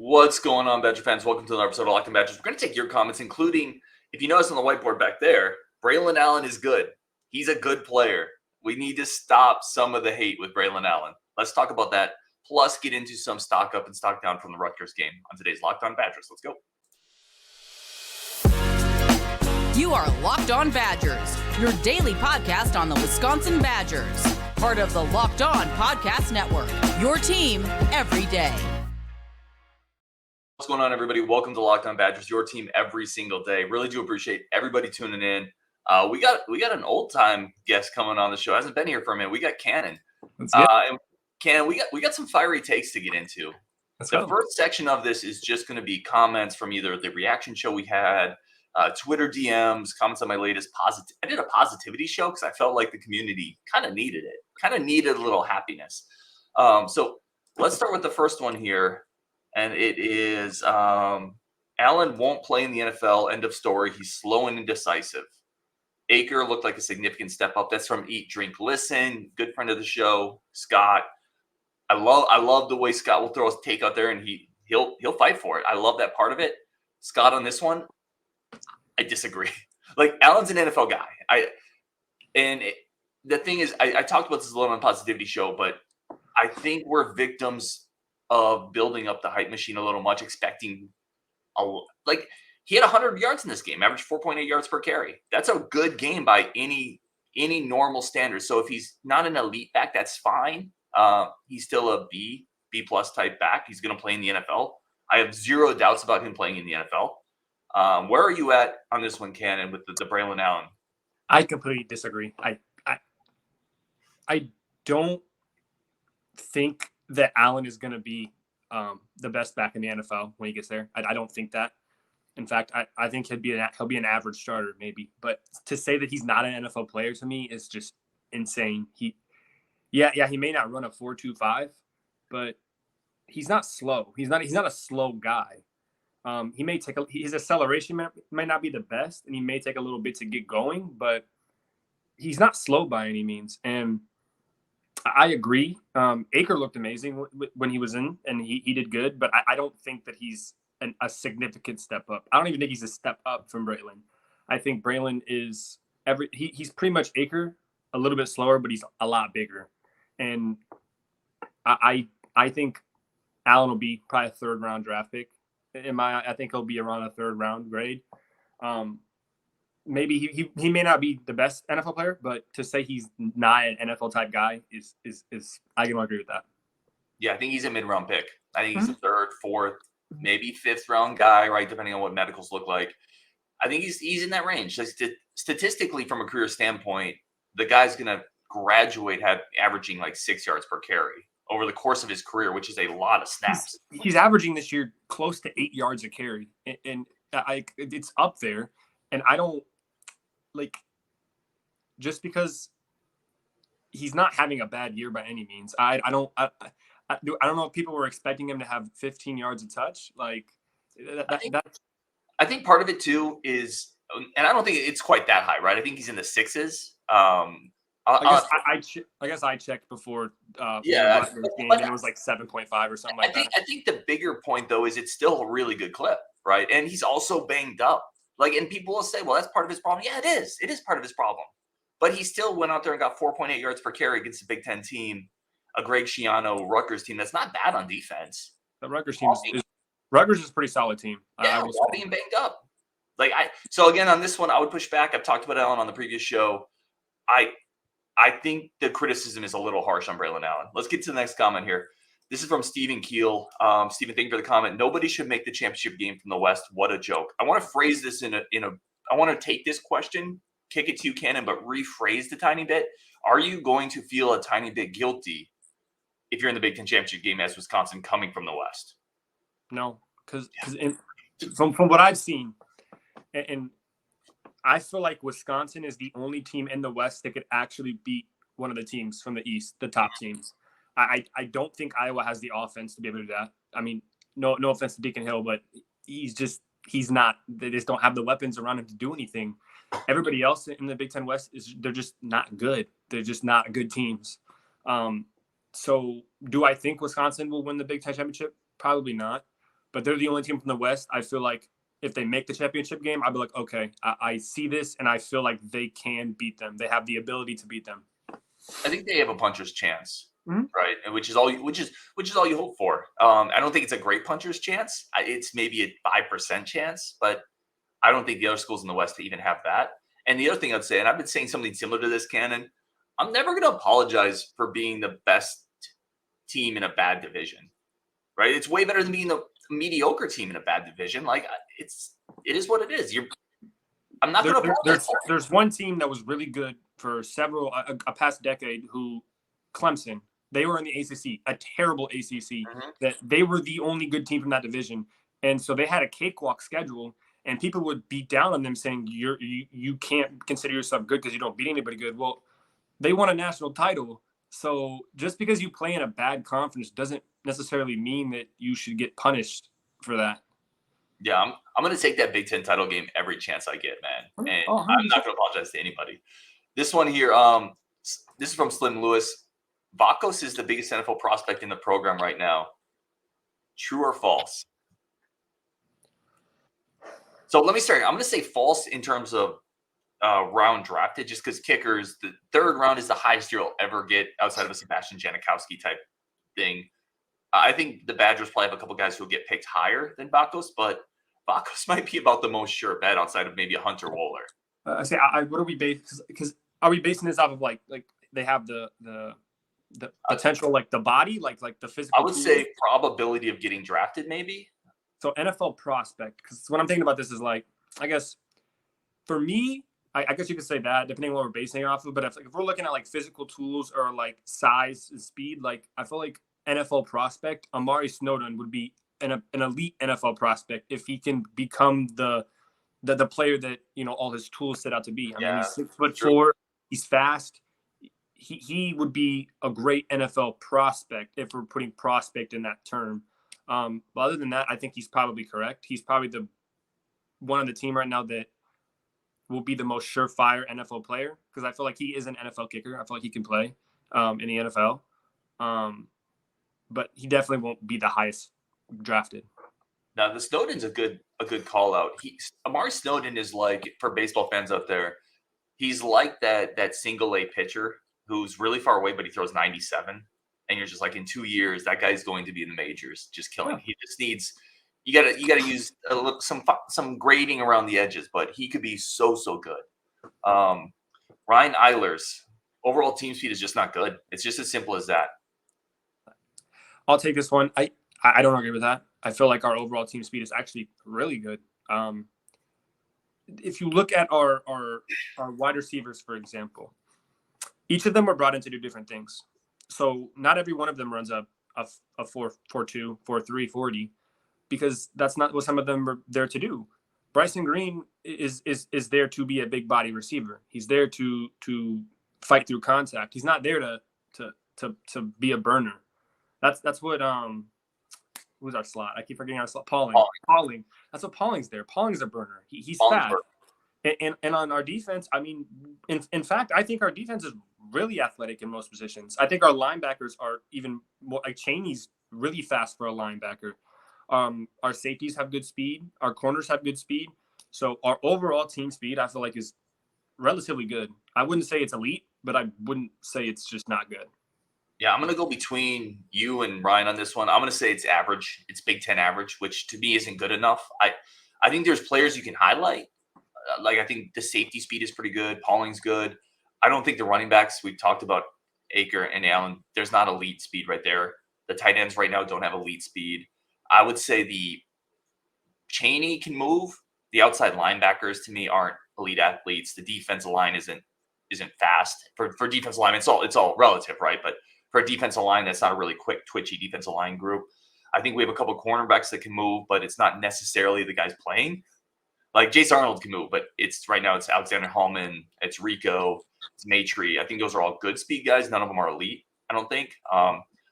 What's going on, Badger fans? Welcome to another episode of Locked On Badgers. We're going to take your comments, including, if you notice on the whiteboard back there, Braelon Allen is good. He's a good player. We need to stop some of the hate with Braelon Allen. Let's talk about that, plus get into some stock up and stock down from the Rutgers game on today's Locked On Badgers. Let's go. You are Locked On Badgers, your daily podcast on the Wisconsin Badgers. Part of the Locked On Podcast Network, your team every day. What's going on, everybody? Welcome to Locked On Badgers, your team every single day. Really do appreciate everybody tuning in. We got an old time guest coming on the show. Hasn't been here for a minute. We got Cannon. And Cannon, we got some fiery takes to get into. The first section of this is just going to be comments from either the reaction show we had, Twitter DMs, comments on my latest I did a positivity show because I felt like the community kind of needed it. Kind of needed a little happiness. So let's start with the first one here. And it is Allen won't play in the NFL. End of story. He's slow and indecisive. Acker looked like a significant step up. That's from Eat, Drink, Listen. Good friend of the show, Scott. I love the way Scott will throw his take out there, and he'll fight for it. I love that part of it. Scott, on this one, I disagree. Like, Allen's an NFL guy. The thing is, I talked about this a little on the Positivity Show, but I think we're victims of building up the hype machine a little much, expecting he had 100 yards in this game, averaged 4.8 yards per carry. That's a good game by any normal standard. So if he's not an elite back, that's fine. He's still a B plus type back. He's going to play in the NFL. I have zero doubts about him playing in the NFL. Where are you at on this one, Cannon, with the Braelon Allen? I completely disagree. I don't think that Allen is going to be the best back in the NFL when he gets there. I don't think that. In fact, I think he'll be an average starter maybe. But to say that he's not an NFL player to me is just insane. He may not run a 4.25, but he's not slow. He's not a slow guy. He may take his acceleration might not be the best, and he may take a little bit to get going, but he's not slow by any means. And I agree. Acker looked amazing when he was in, and he did good, but I don't think that he's a significant step up. I don't even think he's a step up from Braelon. I think Braelon is he's pretty much Acker, a little bit slower, but he's a lot bigger. And I think Allen will be probably a third round draft pick. I think he'll be around a third round grade. Maybe he may not be the best NFL player, but to say he's not an NFL type guy is I can agree with that. Yeah, I think he's a mid-round pick. I think he's a third, fourth, maybe fifth round guy, right? Depending on what medicals look like. I think he's in that range. Statistically, from a career standpoint, the guy's going to graduate averaging like 6 yards per carry over the course of his career, which is a lot of snaps. He's averaging this year close to 8 yards a carry, and it's up there. And I don't just because he's not having a bad year by any means. I don't know if people were expecting him to have 15 yards a touch. I think part of it too is, and I don't think it's quite that high, right? I think he's in the sixes. I guess I checked before. And it was like 7.5 or something like that. I think the bigger point though is it's still a really good clip, right? And he's also banged up. And people will say, well, that's part of his problem. Yeah, it is. It is part of his problem. But he still went out there and got 4.8 yards per carry against a Big Ten team, a Greg Schiano Rutgers team that's not bad on defense. The Rutgers team Rutgers is a pretty solid team. Yeah, while being banged up. So again, on this one, I would push back. I've talked about Allen on the previous show. I think the criticism is a little harsh on Braelon Allen. Let's get to the next comment here. This is from Stephen Keel. Stephen, thank you for the comment. Nobody should make the championship game from the West. What a joke. I want to phrase this I want to take this question, kick it to you, Cannon, but rephrase the tiny bit. Are you going to feel a tiny bit guilty if you're in the Big Ten championship game as Wisconsin coming from the West? No, because from what I've seen, and I feel like Wisconsin is the only team in the West that could actually beat one of the teams from the East, the top teams. I don't think Iowa has the offense to be able to do that. I mean, no offense to Deacon Hill, but he's not. They just don't have the weapons around him to do anything. Everybody else in the Big Ten West they're just not good. They're just not good teams. So do I think Wisconsin will win the Big Ten championship? Probably not. but they're the only team from the West. I feel like if they make the championship game, I'd be like, okay, I see this, and I feel like they can beat them. They have the ability to beat them. I think they have a puncher's chance, Mhm. right? And which is all you hope for. I don't think it's a great puncher's chance. It's maybe a 5% chance, but I don't think the other schools in the West even have that. And the other thing I'd say, and I've been saying something similar to this, Cannon, I'm never going to apologize for being the best team in a bad division, right? It's way better than being the mediocre team in a bad division. Like it is what it is. I'm not going to apologize. There's one team that was really good for a past decade who Clemson. They were in the ACC, a terrible ACC. Mm-hmm. That they were the only good team from that division, and so they had a cakewalk schedule. And people would beat down on them saying you can't consider yourself good because you don't beat anybody good. Well, they won a national title. So just because you play in a bad conference doesn't necessarily mean that you should get punished for that. Yeah, I'm going to take that Big Ten title game every chance I get, man. And I'm not going to apologize to anybody. This one here, this is from Slim Lewis. Vakos is the biggest NFL prospect in the program right now. True or false? So let me start. I'm going to say false in terms of round drafted, just because kickers, the third round is the highest you'll ever get outside of a Sebastian Janikowski type thing. I think the Badgers probably have a couple guys who will get picked higher than Vakos, but Vakos might be about the most sure bet outside of maybe a Hunter Wohler. What are we basing? Because are we basing this off of like they have the potential, like the body, like the physical? I would say probability of getting drafted, maybe. So NFL prospect, because when I'm thinking about this is like, I guess for me, I guess you could say that depending on what we're basing it off of. But if we're looking at like physical tools or like size and speed, like I feel like NFL prospect, Amari Snowden would be an elite NFL prospect if he can become the player that all his tools set out to be. I mean, he's 6'4", he's fast. He would be a great NFL prospect if we're putting prospect in that term. But other than that, I think he's probably correct. He's probably the one on the team right now that will be the most surefire NFL player because I feel like he is an NFL kicker. I feel like he can play in the NFL. But he definitely won't be the highest drafted. Now, the Snowden's a good call out. Amari Snowden is like, for baseball fans out there, he's like that single A pitcher who's really far away, but he throws 97. And you're just like, in 2 years, that guy's going to be in the majors, just killing. Yeah. He just needs you gotta use some grading around the edges, but he could be so good. Ryan Eilers, overall team speed is just not good. It's just as simple as that. I'll take this one. I don't agree with that. I feel like our overall team speed is actually really good. If you look at our wide receivers, for example, each of them were brought in to do different things. So not every one of them runs a 4.2, 4.3 40, because that's not what some of them are there to do. Bryson Green is there to be a big body receiver. He's there to fight through contact. He's not there to be a burner. That's what who's our slot? I keep forgetting our slot. Pauling. That's what Pauling's there. Pauling's a burner. He's fast. And on our defense, I mean, in fact, I think our defense is really athletic in most positions. I think our linebackers are even more, like Chaney's really fast for a linebacker. Our safeties have good speed. Our corners have good speed. So our overall team speed, I feel like, is relatively good. I wouldn't say it's elite, but I wouldn't say it's just not good. Yeah, I'm going to go between you and Ryan on this one. I'm going to say it's average. It's Big Ten average, which to me isn't good enough. I think there's players you can highlight. Like I think the safety speed is pretty good. Pauling's good. I don't think the running backs, we've talked about Acker and Allen, there's not elite speed right there. The tight ends right now don't have elite speed. I would say the Chaney can move. The outside linebackers to me aren't elite athletes. The defensive line isn't fast. For defensive line, it's all relative, right? But for a defensive line, that's not a really quick, twitchy defensive line group. I think we have a couple of cornerbacks that can move, but it's not necessarily the guys playing. Like Jace Arnold can move, but right now it's Alexander Hallman, it's Rico, it's Maitre. I think those are all good speed guys. None of them are elite, I don't think.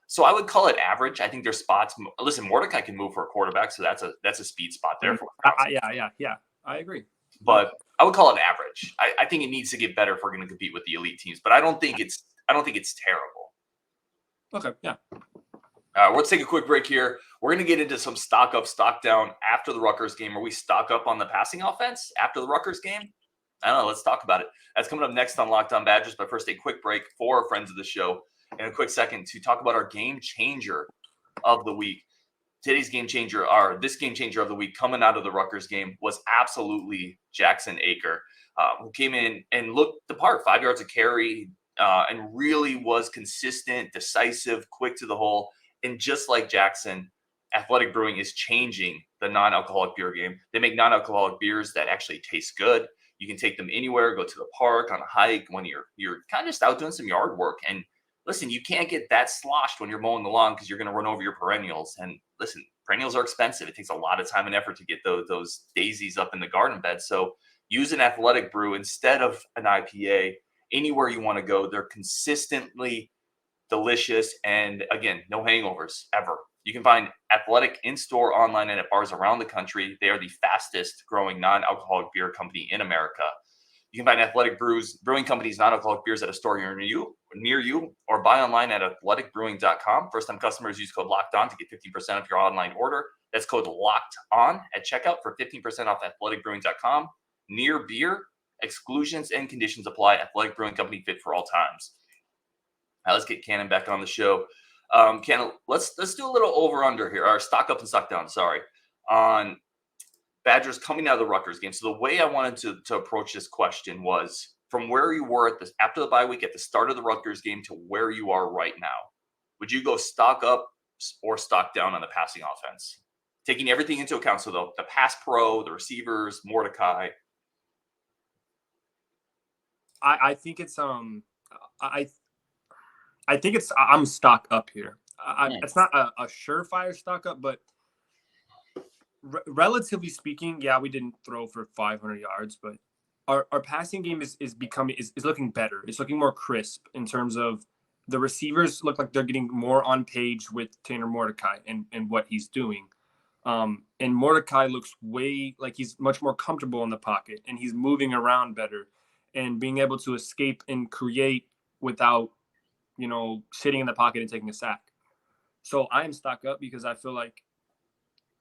So I would call it average. I think there's spots. Listen, Mordecai can move for a quarterback, so that's a speed spot there for yeah. I agree. But I would call it average. I think it needs to get better if we're going to compete with the elite teams. But I don't think it's terrible. Okay, yeah. Let's take a quick break here. We're going to get into some stock up, stock down after the Rutgers game. Are we stock up on the passing offense after the Rutgers game? I don't know. Let's talk about it. That's coming up next on Locked On Badgers. But first, a quick break for our friends of the show. And a quick second to talk about our game changer of the week. Today's game changer, this game changer of the week coming out of the Rutgers game was absolutely Jackson Acker, who came in and looked the part, 5 yards of carry, and really was consistent, decisive, quick to the hole. And just like Jackson, Athletic Brewing is changing the non-alcoholic beer game. They make non-alcoholic beers that actually taste good. You can take them anywhere, go to the park, on a hike, when you're kind of just out doing some yard work. And listen, you can't get that sloshed when you're mowing the lawn because you're going to run over your perennials. And listen, perennials are expensive. It takes a lot of time and effort to get those daisies up in the garden bed. So use an Athletic Brew instead of an IPA anywhere you want to go. They're consistently delicious. And again, no hangovers ever. You can find Athletic in-store, online, and at bars around the country. They are the fastest growing non-alcoholic beer company in America. You can find Athletic Brewing Company's non-alcoholic beers at a store near you, or buy online at athleticbrewing.com. First-time customers use code LOCKEDON to get 15% off your online order. That's code LOCKEDON at checkout for 15% off athleticbrewing.com. Near beer, exclusions and conditions apply. Athletic Brewing Company, fit for all times. Now let's get Cannon back on the show. Cannon, let's do a little over-under here, or stock up and stock down, on Badgers coming out of the Rutgers game. So the way I wanted to approach this question was from where you were after the bye week at the start of the Rutgers game to where you are right now. Would you go stock up or stock down on the passing offense? Taking everything into account, so the pass pro, the receivers, Mordecai. I think it's I'm stock up here. It's not a surefire stock up, but relatively speaking, yeah, we didn't throw for 500 yards, but our passing game is looking better. It's looking more crisp in terms of the receivers look like they're getting more on page with Tanner Mordecai and what he's doing. And Mordecai looks way like he's much more comfortable in the pocket, and he's moving around better and being able to escape and create without, sitting in the pocket and taking a sack. So I am stock up because I feel like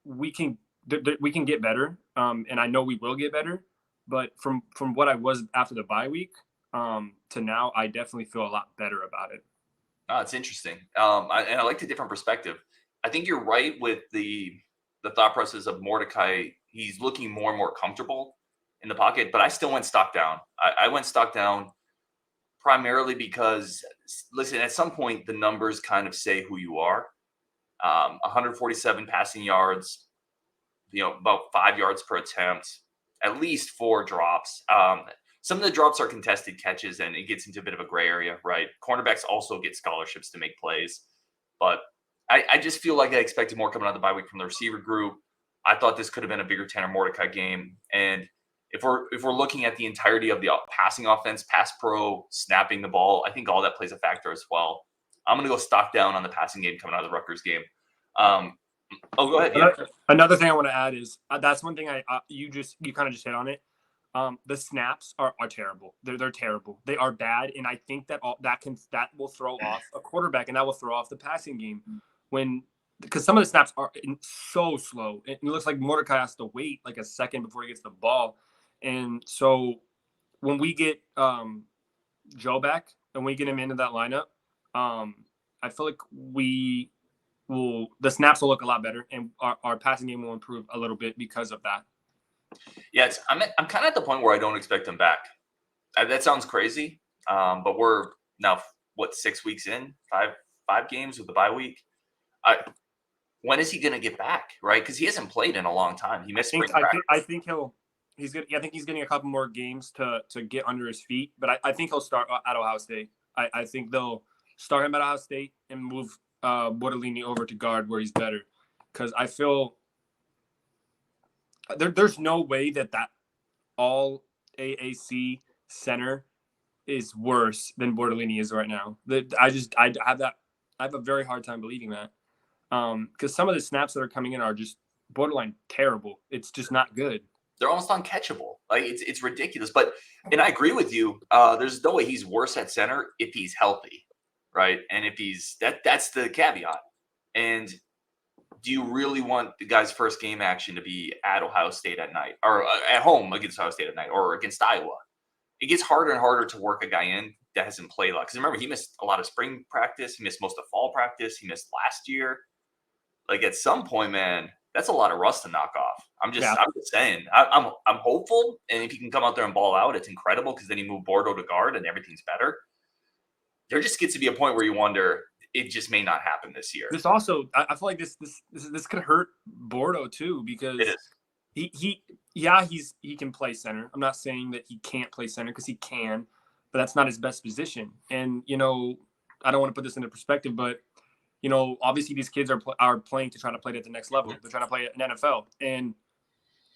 we can get better, and I know we will get better. But from what I was after the bye week to now, I definitely feel a lot better about it. Oh, it's interesting, and I like the different perspective. I think you're right with the thought process of Mordecai. He's looking more and more comfortable in the pocket, but I still went stock down. I went stock down primarily because, listen, at some point the numbers kind of say who you are. 147 passing yards, about 5 yards per attempt, at least 4 drops. Some of the drops are contested catches, and it gets into a bit of a gray area, right? Cornerbacks also get scholarships to make plays. But I just feel like I expected more coming out of the bye week from the receiver group. I thought this could have been a bigger Tanner Mordecai game. And if we're looking at the entirety of the passing offense, pass pro, snapping the ball, I think all that plays a factor as well. I'm going to go stock down on the passing game coming out of the Rutgers game. Go ahead. Yeah. Another thing I want to add is that's one thing you kind of just hit on it. The snaps are terrible. They're terrible. They are bad, and I think that that will throw off a quarterback, and that will throw off the passing game because some of the snaps are so slow. It looks like Mordecai has to wait like a second before he gets the ball, and so when we get Joe back and we get him into that lineup, I feel like the snaps will look a lot better, and our passing game will improve a little bit because of that. Yeah, I'm kind of at the point where I don't expect him back. That sounds crazy, but we're now 6 weeks in, five games with the bye week. When is he going to get back? Right, because he hasn't played in a long time. He missed spring practice. I think he's good. I think he's getting a couple more games to get under his feet, but I think he'll start at Ohio State. I think they'll start him at Ohio State and move Bortolini over to guard where he's better, because I feel there's no way that all AAC center is worse than Bortolini is right now. I have a very hard time believing that, because some of the snaps that are coming in are just borderline terrible. It's just not good. They're almost uncatchable. Like it's ridiculous. And I agree with you. There's no way he's worse at center if he's healthy, right? And if he's that's the caveat. And do you really want the guy's first game action to be at Ohio State at night, or at home against Ohio State at night, or against Iowa? It gets harder and harder to work a guy in that hasn't played a lot. Because remember, he missed a lot of spring practice. He missed most of fall practice. He missed last year. Like, at some point, man, that's a lot of rust to knock off. I'm just saying. I'm hopeful, and if he can come out there and ball out, it's incredible because then you move Bordeaux to guard and everything's better. There just gets to be a point where you wonder, it just may not happen this year. This also, I feel like this could hurt Bordeaux too, because he can play center. I'm not saying that he can't play center, because he can, but that's not his best position. And I don't want to put this into perspective, but obviously these kids are playing to try to play it at the next level. They're trying to play at an NFL, and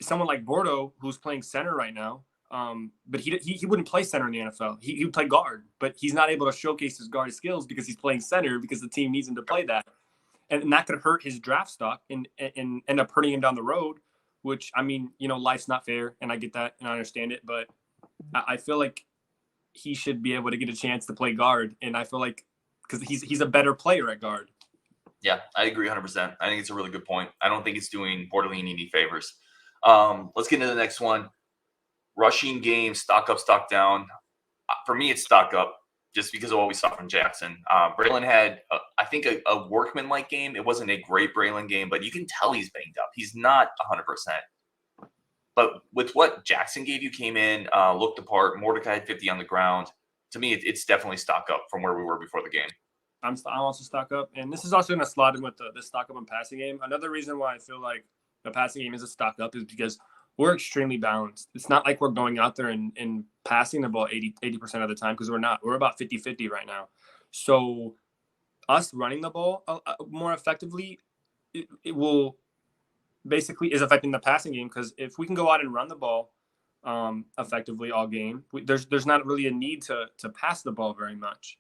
someone like Bordeaux, who's playing center right now, but he wouldn't play center in the NFL. He would play guard, but he's not able to showcase his guard skills because he's playing center because the team needs him to play that. And that could hurt his draft stock and end up hurting him down the road, which, I mean, life's not fair, and I get that and I understand it, but I feel like he should be able to get a chance to play guard. And I feel like, because he's a better player at guard. Yeah, I agree 100%. I think it's a really good point. I don't think it's doing Bordelini any favors. Let's get into the next one. Rushing game, stock up, stock down. For me, it's stock up, just because of what we saw from Jackson. Braelon had, I think, a workman-like game. It wasn't a great Braelon game, but you can tell he's banged up. He's not 100%. But with what Jackson gave you, came in, looked the part. Mordecai had 50 on the ground. To me, it's definitely stock up from where we were before the game. I'm also stock up, and this is also going to slot in with the stock up and passing game. Another reason why I feel like the passing game is a stock up is because we're extremely balanced. It's not like we're going out there and passing the ball 80% of the time, because we're not. We're about 50-50 right now. So us running the ball more effectively, it will basically is affecting the passing game, because if we can go out and run the ball effectively all game, there's not really a need to pass the ball very much.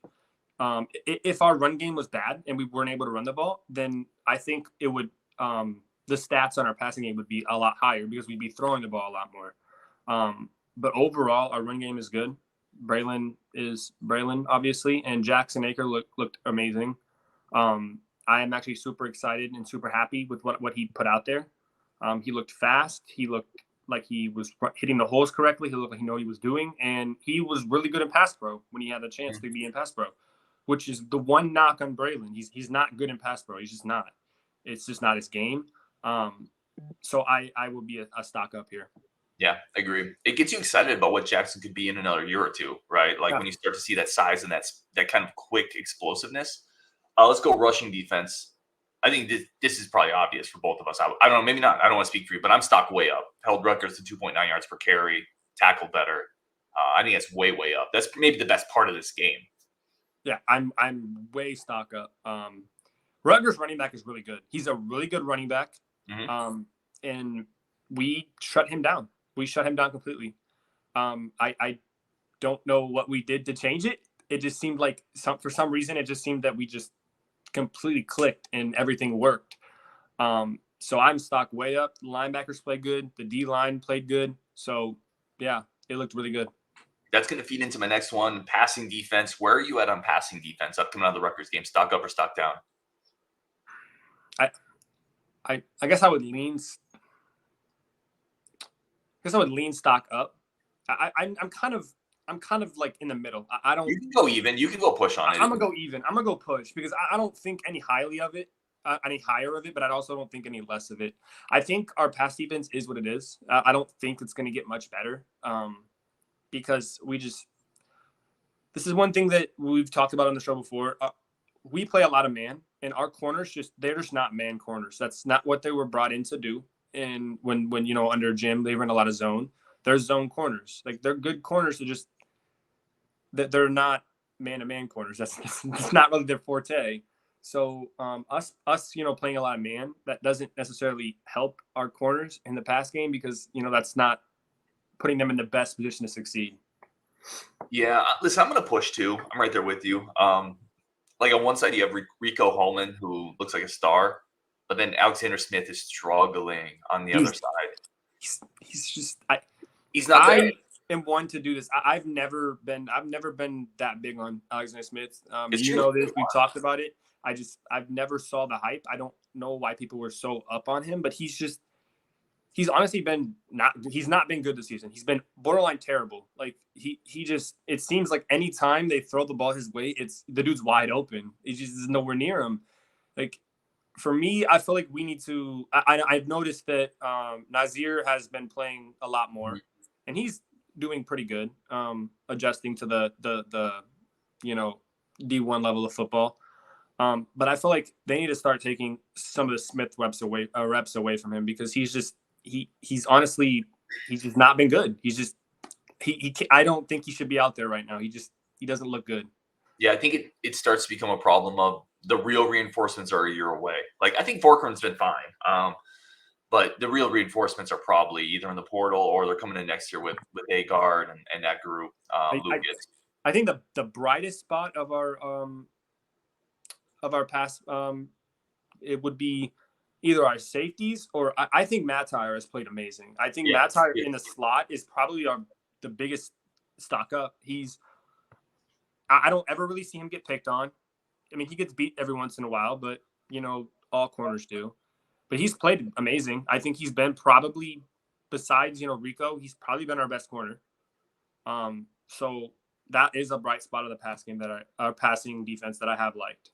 If our run game was bad and we weren't able to run the ball, then I think it would the stats on our passing game would be a lot higher, because we'd be throwing the ball a lot more. But overall, our run game is good. Braelon, obviously, and Jackson Acker looked amazing. I am actually super excited and super happy with what he put out there. He looked fast. He looked like he was hitting the holes correctly. He looked like he knew what he was doing, and he was really good in pass pro when he had the chance to be in pass pro, which is the one knock on Braelon. He's not good in pass pro. He's just not. It's just not his game. So I will be a stock up here. Yeah, I agree. It gets you excited about what Jackson could be in another year or two, right? Like when you start to see that size and that kind of quick explosiveness. Let's go rushing defense. I think this is probably obvious for both of us. I don't know, maybe not. I don't want to speak for you, but I'm stock way up. Held Rutgers to 2.9 yards per carry, tackled better. I think that's way up. That's maybe the best part of this game. Yeah, I'm way stock up. Rutgers running back is really good. He's a really good running back. Mm-hmm. And we shut him down. We shut him down completely. I don't know what we did to change it. It just seemed like for some reason, it just seemed that we just completely clicked and everything worked. So I'm stock way up. The linebackers played good. The D-line played good. So, yeah, it looked really good. That's going to feed into my next one, passing defense. Where are you at on passing defense coming out of the Rutgers game? Stock up or stock down? I guess I would lean stock up. I'm kind of like in the middle. I don't. You can go even. You can go push on it. I'm gonna go even. I'm gonna go push, because I don't think any higher of it, but I also don't think any less of it. I think our pass defense is what it is. I don't think it's gonna get much better, because this is one thing that we've talked about on the show before. We play a lot of man, and our corners they're just not man corners. That's not what they were brought in to do. And when under Jim, they run a lot of zone. They're zone corners. Like, they're good corners to just that they're not man-to-man corners. That's not really their forte. So us playing a lot of man, that doesn't necessarily help our corners in the pass game, because that's not putting them in the best position to succeed. Yeah, listen, I'm going to push too. I'm right there with you. Like on one side, you have Rico Holman, who looks like a star, but then Alexander Smith is struggling on the other side. He's just he's not good. am one to do this. I've never been that big on Alexander Smith. It's know true. this. We've talked about it. I've never saw the hype. I don't know why people were so up on him, but he's honestly he's not been good this season. He's been borderline terrible. Like he just, it seems like anytime they throw the ball his way, the dude's wide open. It just is nowhere near him. Like for me, I feel like we need to, I've noticed that Nazir has been playing a lot more and he's doing pretty good, adjusting to the D1 level of football. But I feel like they need to start taking some of the Smith reps away from him, because he's just, he's honestly, he's just not been good. He's just, I don't think he should be out there right now. He doesn't look good. Yeah, I think it starts to become a problem of the real reinforcements are a year away. Like, I think Forkham's been fine. But the real reinforcements are probably either in the portal or they're coming in next year with Agard and that group. Lucas. I think the brightest spot of our pass, it would be either our safeties or I think Matt Tyre has played amazing. I think Matt Tyre in the slot is probably the biggest stock up. I don't ever really see him get picked on. I mean, he gets beat every once in a while, but all corners do. But he's played amazing. I think he's been probably, besides Rico, he's probably been our best corner. So that is a bright spot of the passing defense that I have liked.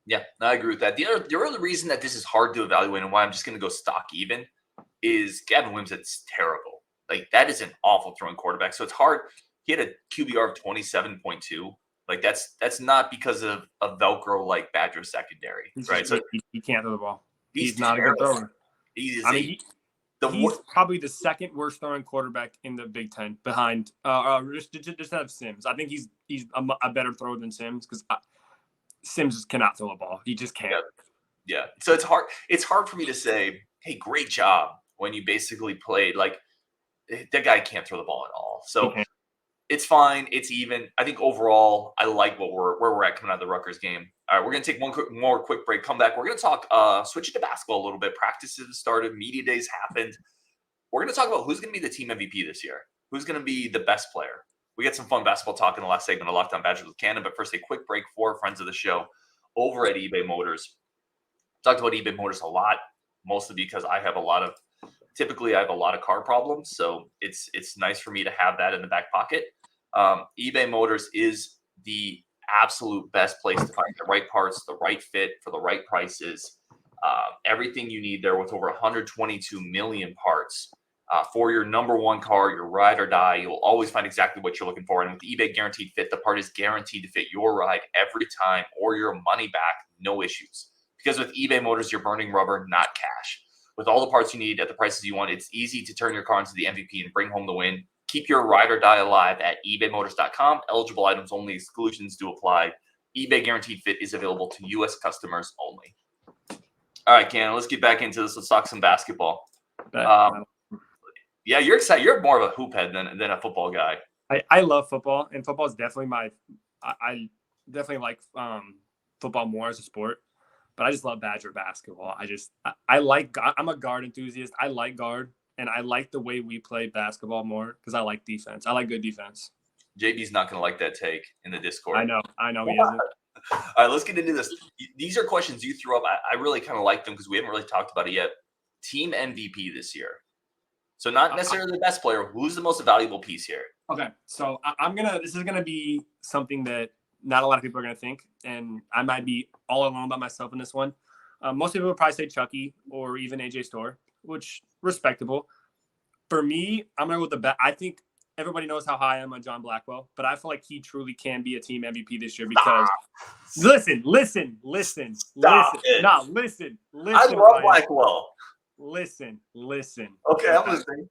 Yeah, I agree with that. The other reason that this is hard to evaluate and why I'm just going to go stock even is Gavin Williams. It's terrible. Like, that is an awful throwing quarterback. So it's hard. He had a QBR of 27.2. Like, that's not because of a Velcro like Badger secondary, right? So he can't throw the ball. He's not terrible. A good thrower. He's probably the second worst throwing quarterback in the Big Ten, behind just out of Sims. I think he's a better thrower than Sims, because Sims just cannot throw a ball. He just can't. Yeah. So it's hard. It's hard for me to say, hey, great job, when you basically played like that guy can't throw the ball at all. So it's fine. It's even. I think overall, I like where we're at coming out of the Rutgers game. All right, we're going to take one more quick break. Come back. We're going to talk, switch it to basketball a little bit. Practices started. Media days happened. We're going to talk about who's going to be the team MVP this year. Who's going to be the best player. We got some fun basketball talk in the last segment of Locked On Badgers with Cannon. But first, a quick break for friends of the show over at eBay Motors. Talked about eBay Motors a lot, mostly because I have a lot of car problems. So it's nice for me to have that in the back pocket. eBay Motors is the absolute best place to find the right parts, the right fit for the right prices. Everything you need there with over 122 million parts for your number one car, your ride or die. You'll always find exactly what you're looking for. And with the eBay Guaranteed Fit, the part is guaranteed to fit your ride every time or your money back, no issues. Because with eBay Motors, you're burning rubber, not cash. With all the parts you need at the prices you want, it's easy to turn your car into the MVP and bring home the win. Keep your ride or die alive at ebaymotors.com. Eligible items only. Exclusions do apply. eBay Guaranteed Fit is available to U.S. customers only. All right, Cannon, let's get back into this. Let's talk some basketball. Yeah, you're excited. You're more of a hoop head than a football guy. I love football, and football is definitely I definitely like football more as a sport, but I just love Badger basketball. I'm a guard enthusiast. I like guard, and I like the way we play basketball more because I like defense. I like good defense. JB's not going to like that take in the Discord. I know he isn't. All right, let's get into this. These are questions you threw up. I really kind of like them because we haven't really talked about it yet. Team MVP this year. So not necessarily the best player. Who's the most valuable piece here? Okay, so this is gonna be something that not a lot of people are gonna think, and I might be all alone by myself in this one. Most people would probably say Chucky or even AJ Storr, which respectable. For me, I'm gonna go with the best. I think everybody knows how high I am on John Blackwell, but I feel like he truly can be a team MVP this year because listen. I love Blackwell. Listen. Okay, I'm listening.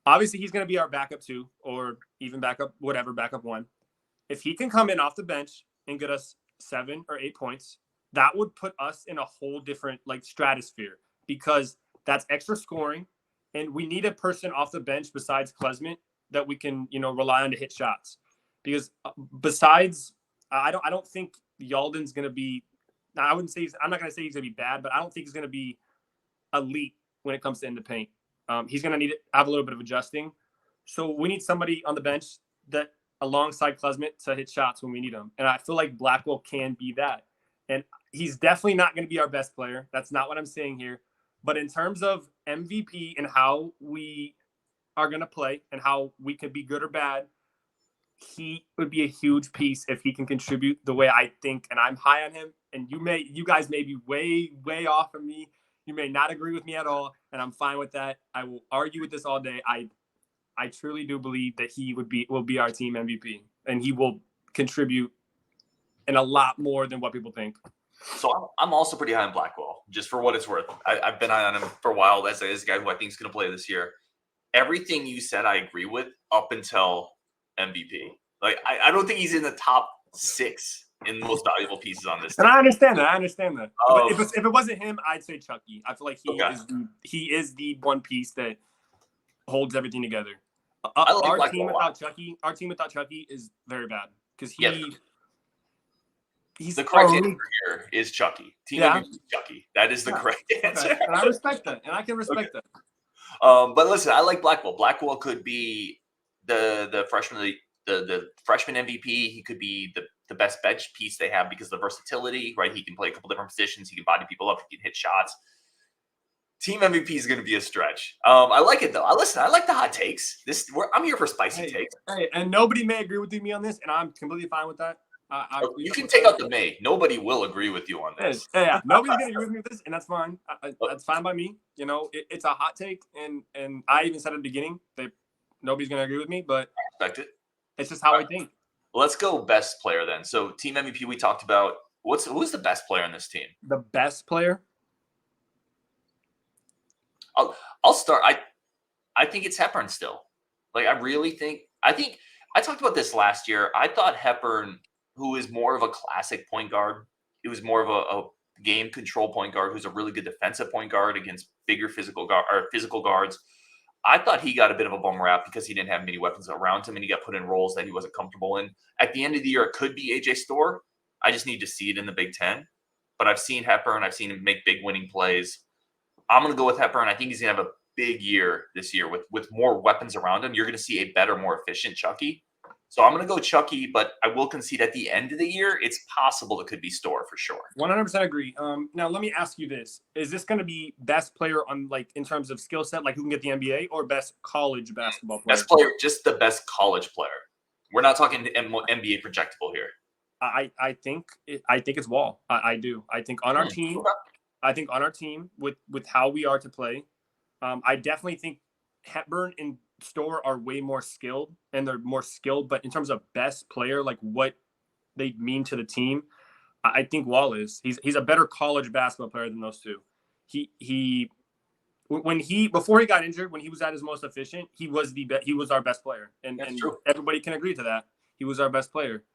Obviously, he's going to be our backup 2 or even backup 1. If he can come in off the bench and get us 7 or 8 points, that would put us in a whole different stratosphere because that's extra scoring, and we need a person off the bench besides Klesmit that we can rely on to hit shots. Because besides, I don't think Yalden's going to be. Now, I'm not going to say he's going to be bad, but I don't think he's going to be elite when it comes to in the paint. He's going to need to have a little bit of adjusting. So we need somebody on the bench that alongside Klesmit to hit shots when we need them. And I feel like Blackwell can be that. And he's definitely not going to be our best player. That's not what I'm saying here. But in terms of MVP and how we are going to play and how we can be good or bad, he would be a huge piece if he can contribute the way I think. And I'm high on him. And you guys may be way off of me. You may not agree with me at all. And I'm fine with that. I will argue with this all day. I truly do believe that he will be our team MVP, and he will contribute in a lot more than what people think. So I'm also pretty high on Blackwell, just for what it's worth. I've been high on him for a while as a guy who I think is going to play this year. Everything you said, I agree with up until MVP. Like I don't think he's in the top 6 in the most valuable pieces on this team. And I understand that. If it wasn't him, I'd say Chucky. I feel like he is the one piece that holds everything together. Our team without Chucky is very bad because he's the correct answer here is Chucky. Team MVP is Chucky. That is the correct answer. Okay. And I respect that, and I can respect that. But listen, I like Blackwell. Blackwell could be the freshman MVP. He could be the best bench piece they have because of the versatility, right? He can play a couple different positions. He can body people up. He can hit shots. Team MVP is going to be a stretch. I like it though. I like the hot takes. I'm here for spicy takes. Hey, and nobody may agree with me on this, and I'm completely fine with that. You can take out the may. Nobody will agree with you on this. Yeah. Nobody's going to agree with me with this, and that's fine. That's fine by me. You know, it's a hot take, and I even said at the beginning that nobody's going to agree with me, but I respect it. It's just how I think. Let's go best player then. So team MVP we talked about. Who's the best player on this team? The best player? I'll start. I think it's Hepburn still. Like I talked about this last year. I thought Hepburn, who is more of a classic point guard, it was more of a game control point guard who's a really good defensive point guard against bigger physical guards. I thought he got a bit of a bum rap because he didn't have many weapons around him and he got put in roles that he wasn't comfortable in. At the end of the year, it could be AJ Storr. I just need to see it in the Big Ten. But I've seen Hepburn. I've seen him make big winning plays. I'm going to go with Hepburn. I think he's going to have a big year this year with more weapons around him. You're going to see a better, more efficient Chucky. So I'm going to go Chucky, but I will concede at the end of the year, it's possible it could be Storr for sure. 100% agree. Now, let me ask you this. Is this going to be best player on in terms of skill set, like who can get the NBA, or best college basketball player? Best player, just the best college player. We're not talking NBA projectable here. I think it's Wall. I do. I think on our team. I think on our team with how we are to play, I definitely think Hepburn and Storr are way more skilled, and they're more skilled. But in terms of best player, like what they mean to the team, I think Wall is. He's a better college basketball player than those two. Before he got injured, when he was at his most efficient, he was our best player, and true. Everybody can agree to that. He was our best player.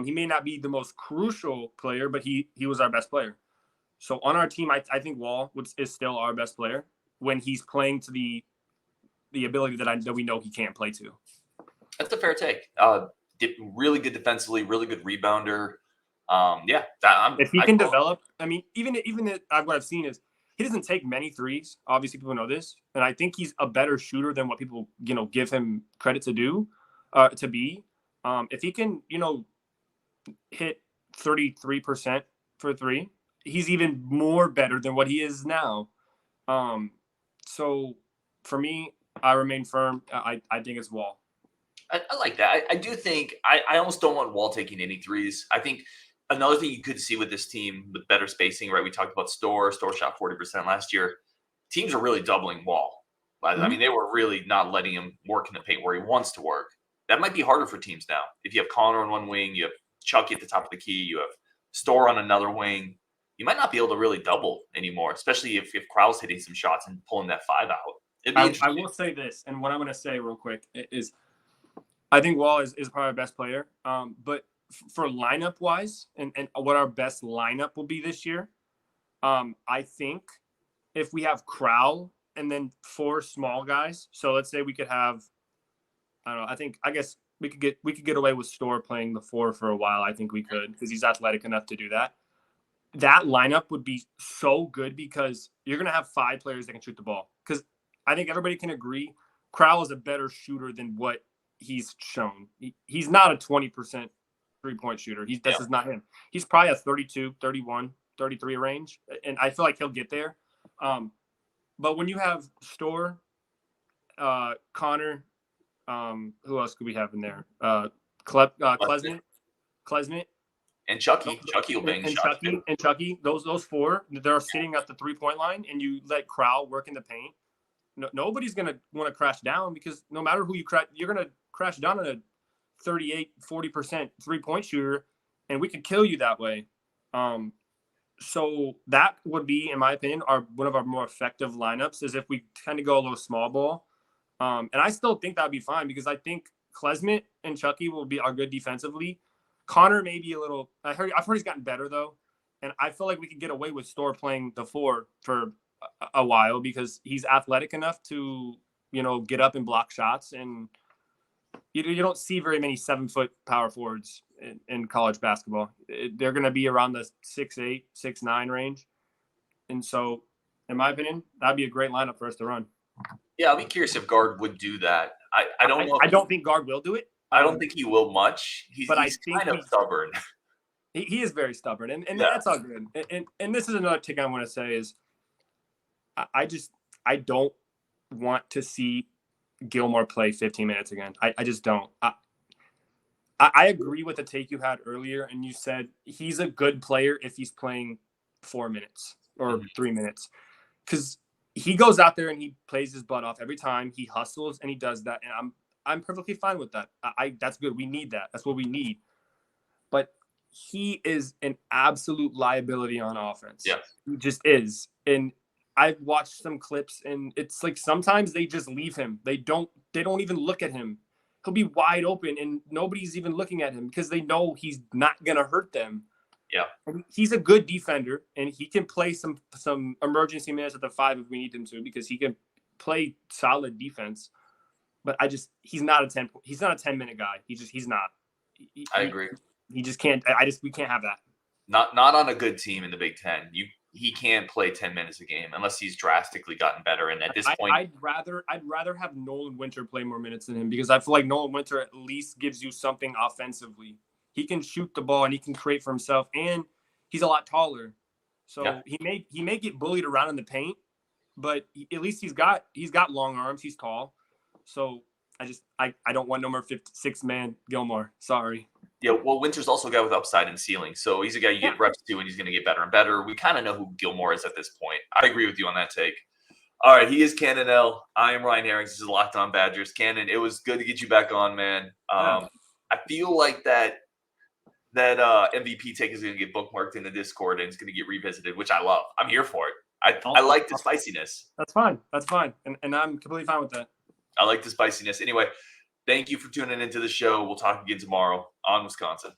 He may not be the most crucial player, but he was our best player. So on our team, I think Wall is still our best player when he's playing to the ability that we know he can't play to. That's a fair take. Really good defensively, really good rebounder. If he can develop, I mean, even what I've seen is he doesn't take many threes. Obviously, people know this, and I think he's a better shooter than what people give him credit to be. If he can hit 33% for three, he's even more better than what he is now. So for me, I remain firm. I think it's Wall. I like that. I do think I almost don't want Wall taking any threes. I think another thing you could see with this team with better spacing, right? We talked about Storr. Storr shot 40% last year. Teams are really doubling Wall. I mean, they were really not letting him work in the paint where he wants to work. That might be harder for teams now. If you have Connor on one wing, you have Chucky at the top of the key, you have Storr on another wing. You might not be able to really double anymore, especially if Crowell's hitting some shots and pulling that 5 out. I will say this, and what I'm going to say real quick is I think Wall is probably our best player. But for lineup-wise and what our best lineup will be this year, I think if we have Crowell and then 4 small guys, so let's say we could have, I don't know, I guess we could get away with Storr playing the 4 for a while. I think we could because he's athletic enough to do that. That lineup would be so good because you're going to have 5 players that can shoot the ball. Because I think everybody can agree Crowell is a better shooter than what he's shown. He's not a 20% three-point shooter. This is not him. He's probably a 32, 31, 33 range, and I feel like he'll get there. But when you have Storr, Connor, who else could we have in there? Klesmit, and Chucky will bang shots. Chucky. Those four, they're sitting at the 3-point line, and you let Crowell work in the paint. Nobody's gonna want to crash down, because no matter who you crash, you're gonna crash down on a 38-40% 3-point shooter, and we could kill you that way. So that would be, in my opinion, one of our more effective lineups, is if we kind of go a little small ball. And I still think that'd be fine, because I think Klesmit and Chucky are good defensively. Connor may be a little. I've heard he's gotten better though, and I feel like we could get away with Storr playing the 4 for a while, because he's athletic enough to get up and block shots, and you don't see very many 7-foot power forwards in college basketball. They're going to be around the 6'8", 6'9" range, and so, in my opinion, that'd be a great lineup for us to run. Yeah, I'll be curious if guard would do that. I don't know. I don't think guard will do it. I don't think he will much. He's kind of stubborn. He is very stubborn, and that's all good. And this is another thing I want to say is, I don't want to see Gilmore play 15 minutes again. I just don't. I agree with the take you had earlier, and you said he's a good player if he's playing 4 minutes or 3 minutes, because he goes out there and he plays his butt off every time. He hustles and he does that, and I'm perfectly fine with that. That's good. We need that. That's what we need. But he is an absolute liability on offense. Yeah, he just is. And I've watched some clips, and it's like sometimes they just leave him. They don't even look at him. He'll be wide open, and nobody's even looking at him, because they know he's not gonna hurt them. Yeah, and he's a good defender, and he can play some emergency minutes at the 5 if we need him to, because he can play solid defense. But he's not a 10-minute guy. He's not. I agree. He just can't. We can't have that. Not on a good team in the Big Ten. He can't play 10 minutes a game unless he's drastically gotten better. And at this point, I'd rather have Nolan Winter play more minutes than him, because I feel like Nolan Winter at least gives you something offensively. He can shoot the ball and he can create for himself, and he's a lot taller. So he may get bullied around in the paint, but at least he's got long arms. He's tall. So I don't want no more 6-man Gilmore. Sorry. Yeah, well, Winter's also a guy with upside and ceiling. So he's a guy you get reps to, and he's going to get better and better. We kind of know who Gilmore is at this point. I agree with you on that take. All right, he is Cannon L. I am Ryan Herrings. This is Locked On Badgers. Cannon, it was good to get you back on, man. I feel like that MVP take is going to get bookmarked in the Discord, and it's going to get revisited, which I love. I'm here for it. I like the spiciness. That's fine. And I'm completely fine with that. I like the spiciness. Anyway, thank you for tuning into the show. We'll talk again tomorrow on Wisconsin.